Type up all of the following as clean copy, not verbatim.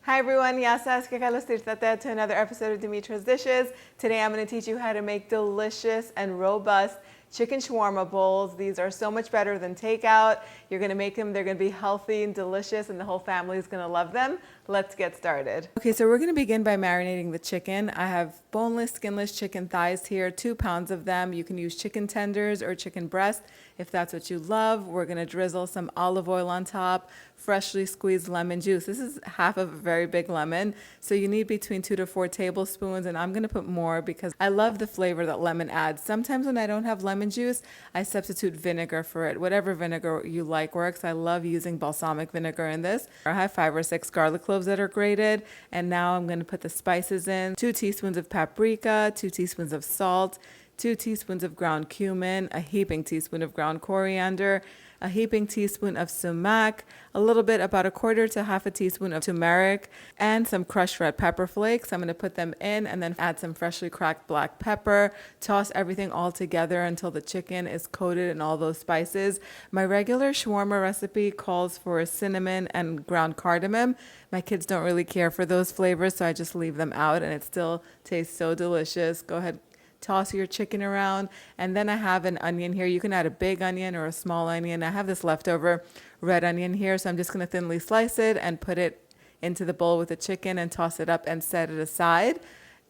Hi everyone, yasas que kalos tirtate to another episode of Dimitra's Dishes. Today I'm going to teach you how to make delicious and robust chicken shawarma bowls. These are so much better than takeout. You're going to make them, they're going to be healthy and delicious, and the whole family is going to love them. Let's get started. Okay, so we're going to begin by marinating the chicken. I have boneless, skinless chicken thighs here, 2 pounds of them. You can use chicken tenders or chicken breast if that's what you love. We're going to drizzle some olive oil on top, freshly squeezed lemon juice. This is half of a very big lemon, so you need between 2 to 4 tablespoons, and I'm going to put more because I love the flavor that lemon adds. Sometimes when I don't have lemon juice, I substitute vinegar for it. Whatever vinegar you like works. I love using balsamic vinegar in this. I have 5 or 6 garlic cloves that are grated, and now I'm going to put the spices in. 2 teaspoons of paprika, 2 teaspoons of salt, 2 teaspoons of ground cumin, a heaping teaspoon of ground coriander, a heaping teaspoon of sumac, a little bit, about 1/4 to 1/2 teaspoon of turmeric, and some crushed red pepper flakes. I'm going to put them in and then add some freshly cracked black pepper. Toss everything all together until the chicken is coated in all those spices. My regular shawarma recipe calls for cinnamon and ground cardamom. My kids don't really care for those flavors, so I just leave them out, and it still tastes so delicious. Go ahead, toss your chicken around, and then I have an onion here. You can add a big onion or a small onion. I have this leftover red onion here, so I'm just going to thinly slice it and put it into the bowl with the chicken and toss it up and set it aside.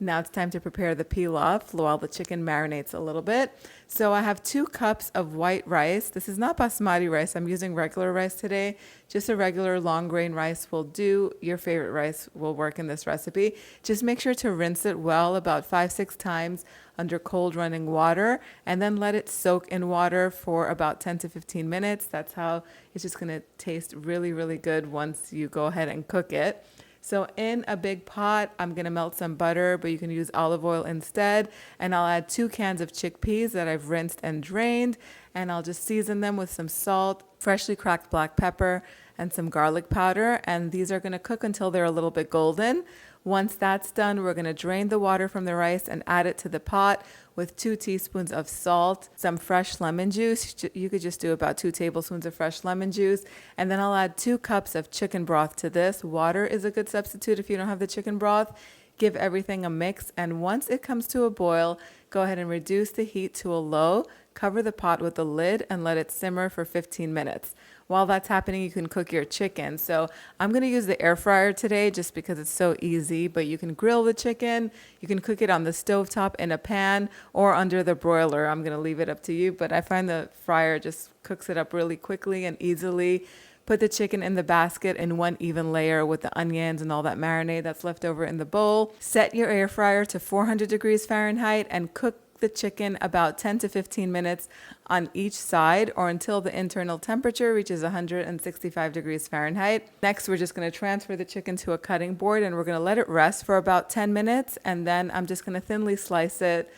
Now it's time to prepare the pilaf while the chicken marinates a little bit. So I have 2 cups of white rice. This is not basmati rice. I'm using regular rice today. Just a regular long grain rice will do. Your favorite rice will work in this recipe. Just make sure to rinse it well, about 5-6 times under cold running water, and then let it soak in water for about 10 to 15 minutes. That's how it's just going to taste really, really good once you go ahead and cook it. So in a big pot, I'm going to melt some butter, but you can use olive oil instead. And I'll add 2 cans of chickpeas that I've rinsed and drained. And I'll just season them with some salt, freshly cracked black pepper, and some garlic powder. And these are going to cook until they're a little bit golden. Once that's done, we're going to drain the water from the rice and add it to the pot with 2 teaspoons of salt, some fresh lemon juice. You could just do about 2 tablespoons of fresh lemon juice. And then I'll add 2 cups of chicken broth to this. Water is a good substitute if you don't have the chicken broth. Give everything a mix, and once it comes to a boil, go ahead and reduce the heat to a low. Cover the pot with a lid and let it simmer for 15 minutes. While that's happening, you can cook your chicken. So I'm going to use the air fryer today just because it's so easy, but you can grill the chicken. You can cook it on the stovetop in a pan or under the broiler. I'm going to leave it up to you, but I find the fryer just cooks it up really quickly and easily. Put the chicken in the basket in one even layer with the onions and all that marinade that's left over in the bowl. Set your air fryer to 400 degrees Fahrenheit and cook the chicken about 10 to 15 minutes on each side, or until the internal temperature reaches 165 degrees Fahrenheit. Next, we're just going to transfer the chicken to a cutting board, and we're going to let it rest for about 10 minutes. And then I'm just going to thinly slice it,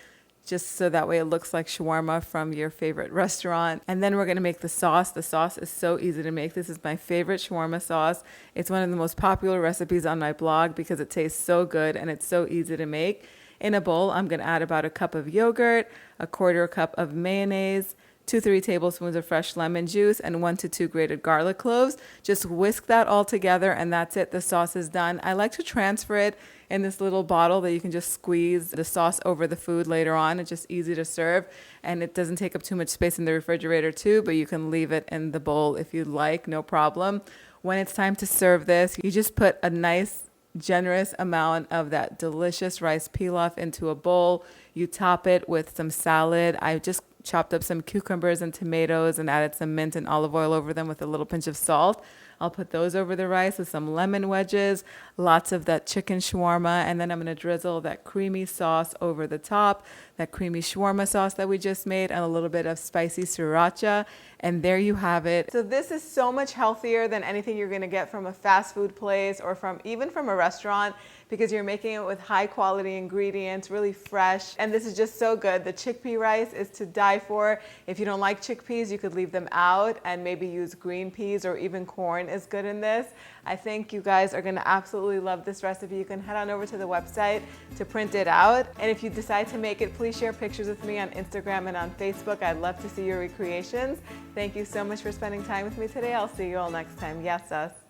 just so that way it looks like shawarma from your favorite restaurant. And then we're going to make the sauce. The sauce is so easy to make. This is my favorite shawarma sauce. It's one of the most popular recipes on my blog because it tastes so good and it's so easy to make. In a bowl, I'm going to add about 1 cup of yogurt, 1/4 cup of mayonnaise, 2-3 tablespoons of fresh lemon juice, and 1 to 2 grated garlic cloves. Just whisk that all together, and that's it. The sauce is done. I like to transfer it in this little bottle that you can just squeeze the sauce over the food later on. It's just easy to serve, and it doesn't take up too much space in the refrigerator too, but you can leave it in the bowl if you like, no problem. When it's time to serve this, you just put a nice generous amount of that delicious rice pilaf into a bowl. You top it with some salad. I just chopped up some cucumbers and tomatoes and added some mint and olive oil over them with a little pinch of salt. I'll put those over the rice with some lemon wedges, lots of that chicken shawarma, and then I'm going to drizzle that creamy sauce over the top, that creamy shawarma sauce that we just made, and a little bit of spicy sriracha, and there you have it. So this is so much healthier than anything you're going to get from a fast food place or even from a restaurant, because you're making it with high quality ingredients, really fresh, and this is just so good. The chickpea rice is to die for. If you don't like chickpeas, you could leave them out and maybe use green peas, or even corn is good in this. I think you guys are going to absolutely love this recipe. You can head on over to the website to print it out, and if you decide to make it, please share pictures with me on Instagram and on Facebook. I'd love to see your recreations. Thank you so much for spending time with me today. I'll see you all next time. Yasas.